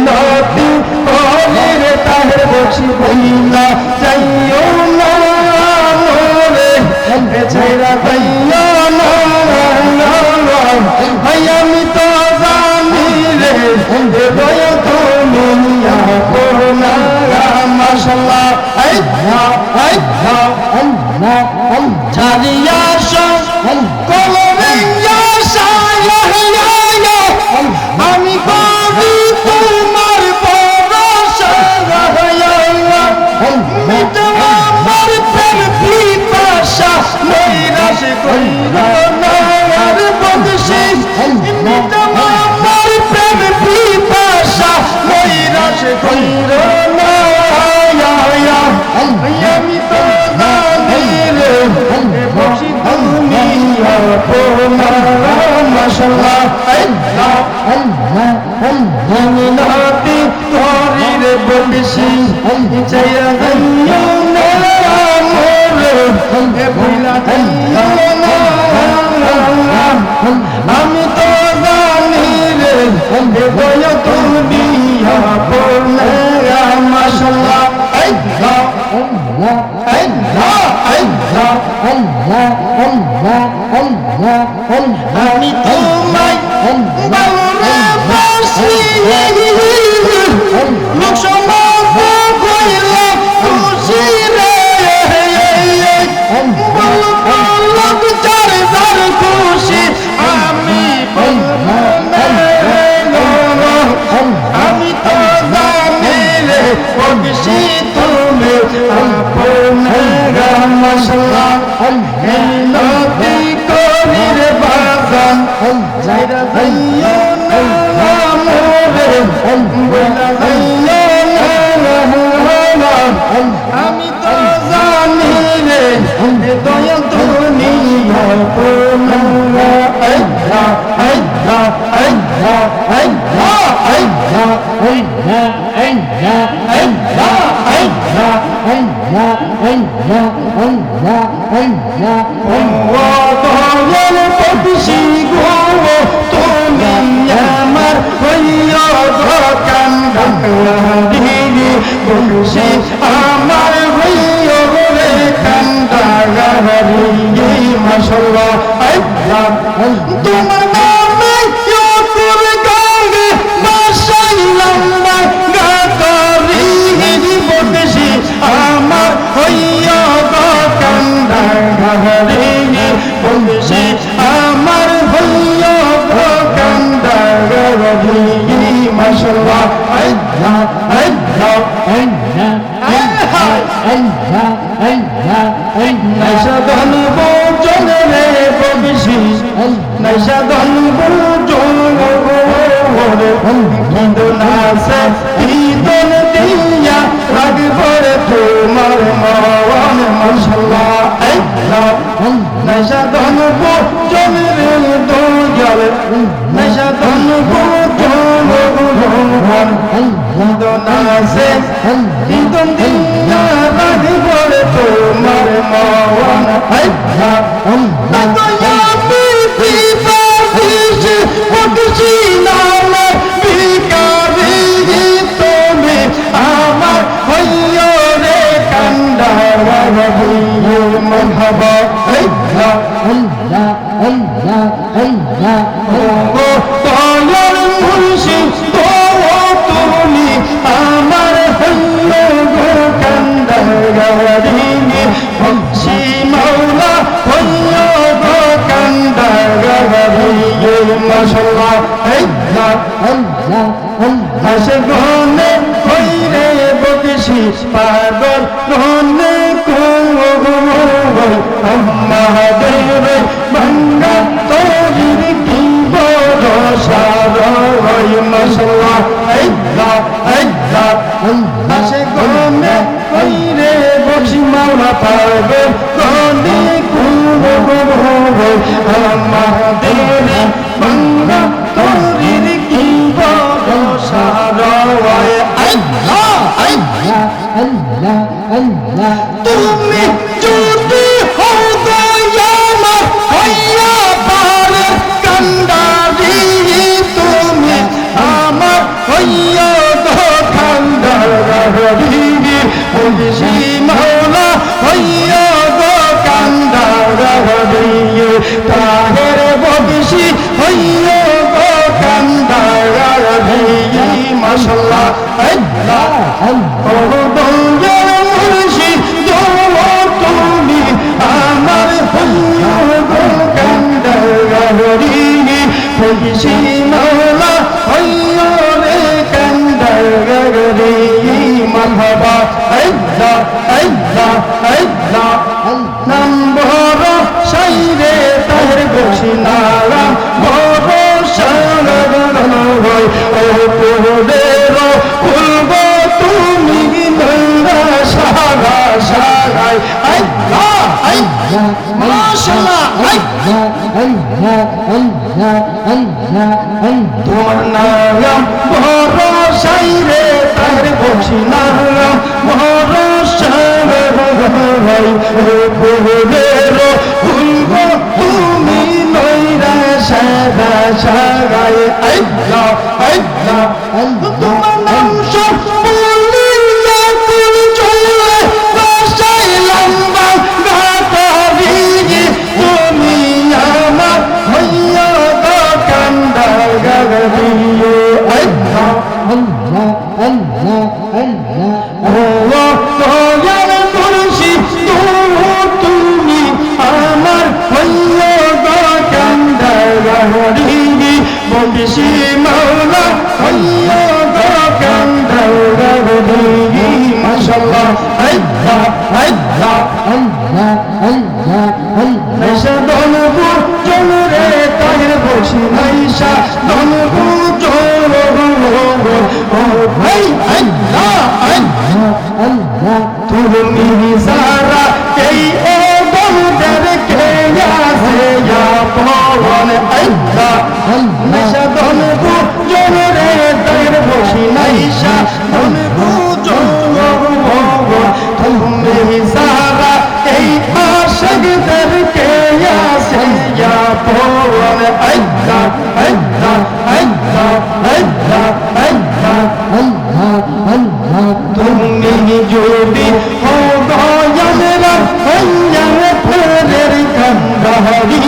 নদী কলের তাহের বসি বইলা যাইও না রে ছাইরা যাইও না ভাই আমি তো জানি রে হৃদয় তুমি আপনা মাশাআল্লাহ ছাড়িয়া সব কলবে আমি কবি তোমার ভরসা আমার প্রেম পিপাসা নৈরাশ কইরা না আর বদশি আমার প্রেম পিপাসা নৈরাশ কইরা না আমি তো জানি রে বসি তুমি আপনা মাশাআল্লাহ নদী তরির বলছি জয়া গইও না মোরে ভুলা যাইও না আমি তো জানি রে হৃদয় তুমি আপনা মাশাআল্লাহ আমি তোমায় ভালোবাসি লোক সমাজ কইল খুশি রে লোক যার যার খুশি আমি আমি তো জানি রে খুশি তুমি আপনা মাশাআল্লাহ নদী করির বাগান যাইরা যাইও না মোরে বইলা যাইও না আমি তো জানি রে হৃদয় তুমি আপনা বদশি গো তুমি আমার হইয়া কান্দারি বদশি আমার হইয়া রে কান্দারি মাশাআল্লাহ তোমার নামে তোর গাঙ্গে বাসাইলাম না গাতারি বদশি আমার হইয়া কান্দারি বদশি আমার হইয়া কান্দারি মাশাআল্লাহ নাইসাদন বোজন রে বদশি নাইসাদন বোজন রে নাসে ঈদন দিয়া রাগবর তোমার মন মাশাআল্লাহ নাইসাদন বোজন রে দোয়াল নাইসাদন বোজন নাসে ঈদন দিয়া রাগবর তোমার মন বদশি নাম বিকারি তুমি আমার হইয়া রে কান্দারি মারহাবা দয়াল মুর্শি তুমি আমার হইয়া কান্দারি বদশি মাওলা হইয়া কান্দারি মাশাআল্লাহ হাসে গনে কইরে বদশি পাগল গনে কই আমাদের বাংলা তরির কি ভরসা রয় মাশাআল্লাহ হাসে গনে কইরে বদশি মাওলা পাগল গনে কই আমাদের বাংলা তরির কি ভরসা রয় তুমি যদি হও দয়াময় হইয়া পারে কান্দারি তুমি আমার হইয়া হইয়া গো কান্দারি বংশী মাওলা হইয়া গো কান্দারি তাহের বংশী হইয়া গো কান্দারি মাশাআল্লাহ আল্লাহ আল্লাহ দয়ার মুর্শিদ তুমি আমার হইয়া গো কান্দারি বংশী মাওলা হইয়া রে কান্দারি মারহাবা আল্লাহ আল্লাহ আল্লাহ নম্বর সাইরে তাহের বংশী নারা বড় সাগর হয় ও তোদের ফুলব তুমি নন্দা সাগা সাগাই আল্লাহ আল্লাহ মাশাআল্লাহ তোমার নাম বড় সাইরে তাহের বংশী নারা বড় সাগর হয় ও তোদের ফুলব তুমি নন্দা সাগা সাগাই আল্লাহ আল্লাহ তোমার নাম সব বলিয়া তুমি চলে বাসাই লম্বা গাতারি তুমি আমার হইয়া গো কান্দারি আল্লাহ আল্লাহ আল্লাহ আল্লাহ দয়ার মুর্শিদ তুমি আমার হইয়া গো কান্দারি বংশী মাওলা হইয়া গো কান্দারি মাশাআল্লাহ আল্লাহ আল্লাহ আল্লাহ আল্লাহ আল্লাহ দনবু জোরে তাহের বংশী নাইশা দনবু জোরে ও ভাই আল্লাহ আল্লাহ আল্লাহ তুমি সারা এই ও দমদের কে আসে ইয়া পবন আল্লাহ আল্লাহ দনবু জোরে তাহের বংশী নাইশা দনবু জোরে তুমি সারা এই আশিকদের কে আসে ইয়া পবন আল্লাহ আল্লাহ আল্লাহ আল্লাহ আল্লাহ আল্লাহ আল্লাহ তুমি যদি হো দয়ালরা হইয়া ফেরের কান্দারি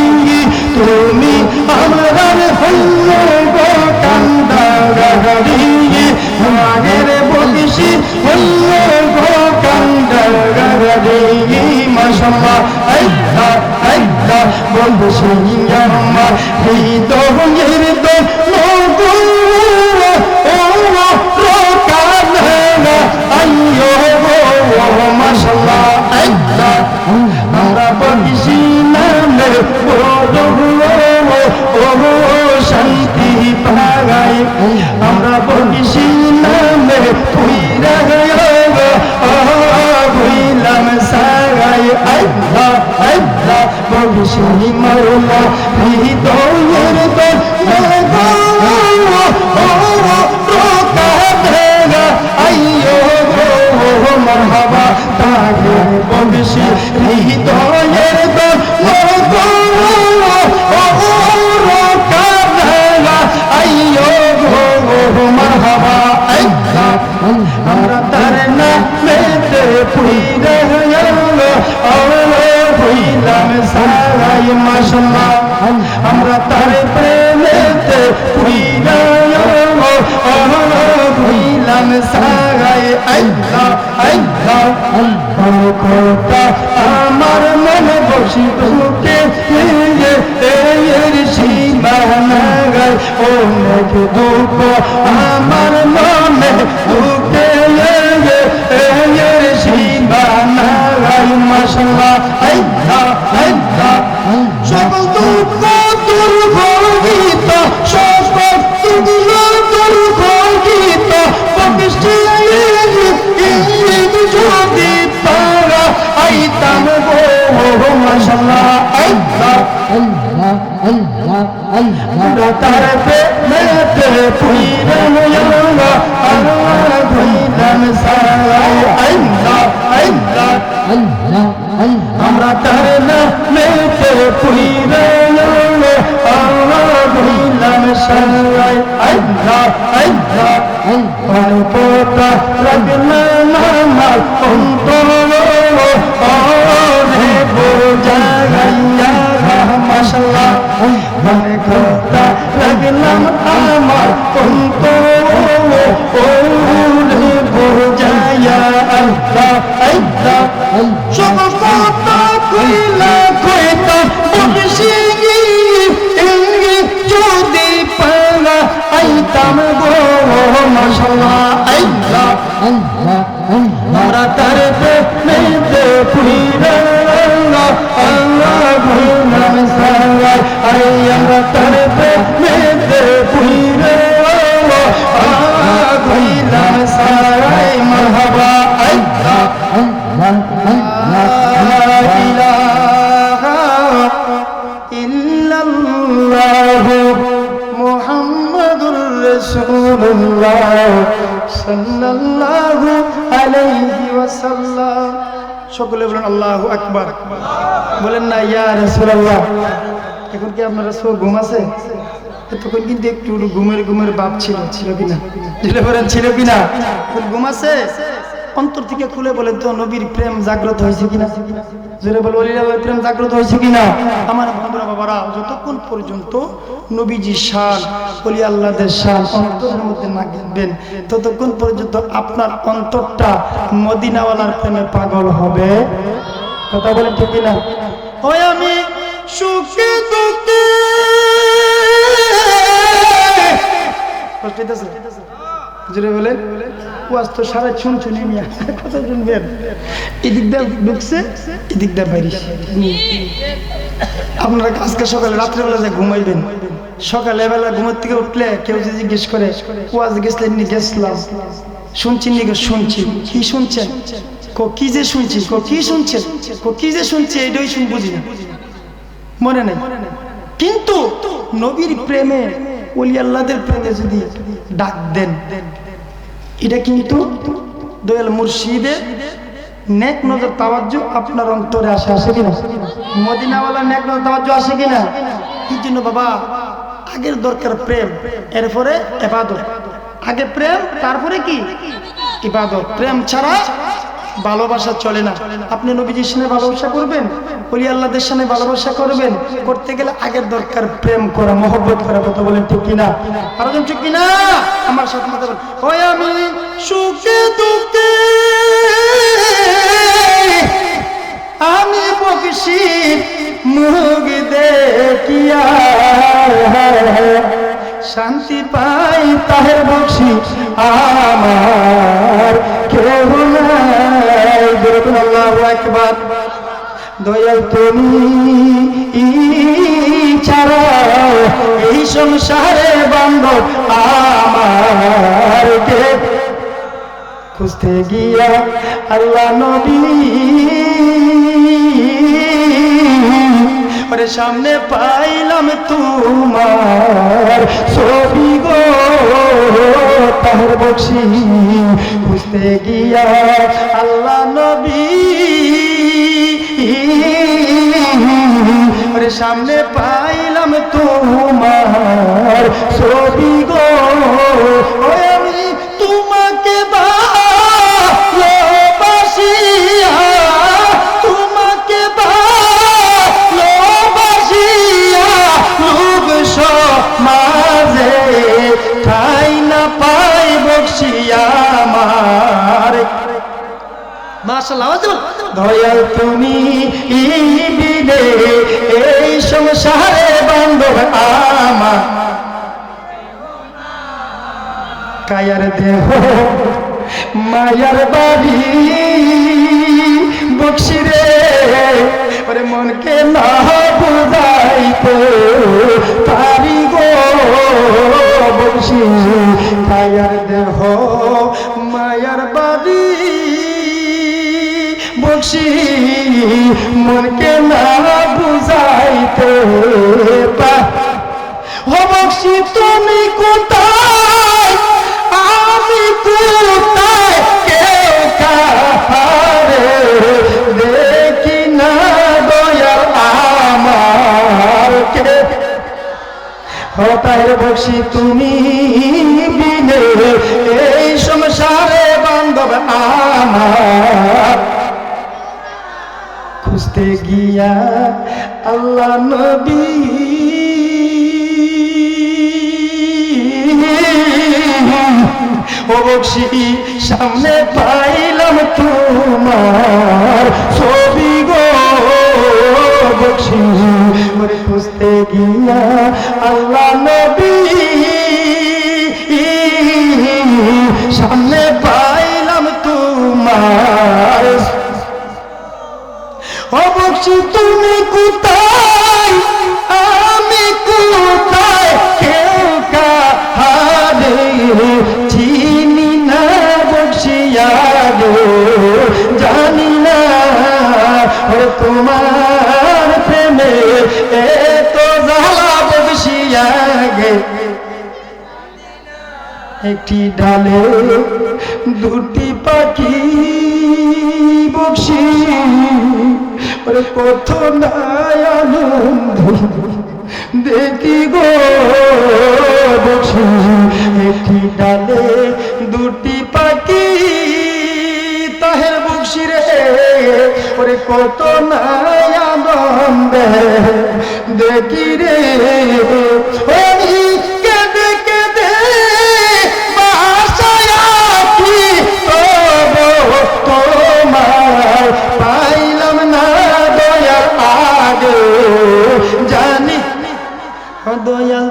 তুমি আমার হইয়া গো কান্দারি মায়ের বংশী হইয়া গো কান্দারি মাশাআল্লাহ আল্লাহ আল্লাহ বংশী আমার হৃদয়ের দো নগো ও রোকানা আইয়ো গো মাশাআল্লাহ আল্লাহ আমরা বংশী নামে ও শান্তি পাগাই আমরা বংশী নামে পুইরা ভুইলাম সাগাই আল্লাহ আল্লাহ বংশী মাওলা হৃদয়ের দো রোকানা আইয়ো গো মারহাবা তাহের বংশী হৃদয়ের দো রোকানা আইয়ো গো মারহাবা আল্লাহ আমরা তার নামেতে পুইরা হইলাম সারাই মাশাআল্লাহ আমরা তার প্রেমেতে পুইরা হইলাম সারাই আল্লাহ আল্লাহ আল্লাহ কথা আমার মনে বসি ঢুকে এর সীমা নাগায় অনেক দুঃখ আমার মনে ঢুকে এর সীমা নাগায় মাশাআল্লাহ আল্লাহ আল্লাহ সকল দুঃখ দুর্গীত সকল দুর্গীত বংশী যদি পারা আইতাম গো মাশাআল্লাহ আল্লাহ আল্লাহ আল্লাহ আল্লাহ তার প্রেমেতে পুইরা আল্লাহ হইলাম সারাই আল্লাহ আল্লাহ আল্লাহ আমরা তার নামেতে পুইরা আল্লাহ হইলাম সারাই আল্লাহ আল্লাহ অন্তরটা রাখলাম আমার অন্তর রে বোঝাইয়া মাশাআল্লাহ মনে কথা রাখলাম আমার অন্তর রে বোঝাইয়া আল্লাহ আল্লাহ সব কথা কইলা কইতা বলছি যদি পালা আইতাম গো মাশাআল্লাহ আল্লাহ আল্লাহ আমরা তার প্রেমেতে পুরিরা আল্লাহ গুনাম সারাই আরে আমরা তার প্রেমেতে পুরিরা আল্লাহ গুনাম সারাই মারহাবা আল্লাহ আল্লাহ আল্লাহ ইলাহা ইল্লাল্লাহ মুহাম্মাদুর রাসূলুল্লাহ সাল্লাল্লাহু আলাইহি ওয়াসাল্লাম সকলে বলেন আল্লাহু আকবার বলেন না ইয়া রাসূলুল্লাহ এখন কি আপনার রাসূল ঘুম আছে এতক্ষণ কিন্তু একটু ঘুমের ভাব ছিল কিনা দিলে বলেন ছিল কিনা ঘুম আছে অন্তর থেকে খুলে বলেন তো নবীর প্রেম জাগ্রত হয়েছে কিনা জোরে বল ওলিয়ার প্রেম জাগ্রত হয়েছে কিনা আমার বন্ধুরা বাবারা যতক্ষণ পর্যন্ত নবীজি শান ওলি আল্লাহদের শান অন্তরের মধ্যে না গেলবেন ততক্ষণ পর্যন্ত আপনার অন্তরটা মদিনাওয়ালার প্রেমে পাগল হবে কথা বলেন ঠিক কিনা ওই আমি সুখে দুঃখে কষ্ট হইতেছে জোরে বলেন ওয়াজ তো সারা শুনছেন মিয়া কথা শুনবেন এদিক দিয়ে ঢুকছে এদিক দিয়ে বাইরে আপনারা আজকে সকালে রাত্রেবেলা যে ঘুমাইবেন সকালে বেলা ঘুমের থেকে উঠলে কেউ যদি জিজ্ঞেস করে ওয়াজ গেছিলেন নি গেছিলাম শুনছেন নি শুনছি কি শুনছেন কি যে শুনছি কি শুনছেন কি যে শুনছি এটাই শুন বুঝি না মনে নেই কিন্তু নবীর প্রেমে ওলি আল্লাহদের প্রেমে যদি ডাক দেন এটা কিন্তু দয়াল মুর্শিদের নেক নজর তাওয়াজ্জু আপনার অন্তরে আসে কিনা মদিনাওয়ালা নেক নজর তাওয়াজ্জু আসে কিনা কি জন্য বাবা আগের দরকার প্রেম এরপরে ইবাদত আগে প্রেম তারপরে কি ইবাদত প্রেম ছাড়া ভালোবাসা চলে না আপনি নবীজির সাথে ভালোবাসা করবেন ওলি আল্লাহদের সাথে ভালোবাসা করবেন করতে গেলে আগের দরকার প্রেম করা মহব্বত করা কথা বলেন ঠিক কিনা আর ঠিক কিনা আমার সাথে কথা বলেন ওই আমি সুখে দুঃখে আমি বকশির মুখ দেখিয়া শান্তি পাই তাহের বকশি আমার কেউ নাই বলুন আল্লাহু আকবার দয়াল তুমি ছাড়া এই সংসারে বান্ধব আমার কে খুঁজতে গিয়া আল্লাহ নবী ওরে সামনে পাইলাম তোমার ছবি গো তাহের বকশি খুঁজতে গিয়া আল্লাহ নবী ওরে সামনে পাইলাম তোমার ছবি গো ওরে আমি তোমাকে ভালোবাসিয়া তোমাকে ভালোবাসিয়া লোক সমাজে ঠাই না পাই বকশিয়া আমার মাশাআল্লাহ দয়াল তুমি বিদে এই সংসারে বান্ধব আমার কায়ার দেহ মায়ার বাড়ি বকশি রে ওরে মনকে না বুঝাইতে পারি গো বকশি কায়ার দেহ মায়ার বাড়ি বকশি মনকে না বুঝাইতে বকশি তুমি কোথায় আমি কোথায় কেউ কাহারে দেখি না দয়া আমার কে হতায় বকশি তুমি বিনে এই আমার খুঁজতে গিয়া আল্লাহ নবী ও বকশি সামনে পাইলাম তোমার ছবি গো বকশি ওরে খুঁজতে গিয়া আল্লাহ নবী সামনে পাইলাম তোমার ও বকশি তুমি কোথায় আমি কোথায় কেউ কাহারে চিনি না বকশিয়া গো জানি না ও তোমার প্রেমে এত জ্বালা বকশিয়া গে একটি ডালে দুটি পাখি বকশি ওরে কত নাই আনন্দ দেখি গো বকশি একটি ডালে দুটি পাখি তাহের বকশি রে ওরে কত নাই আনন্দ দেখি রে ওই কেঁদে কেঁদে তোমার পাইলাম না দয়ার আগে জানি দয়া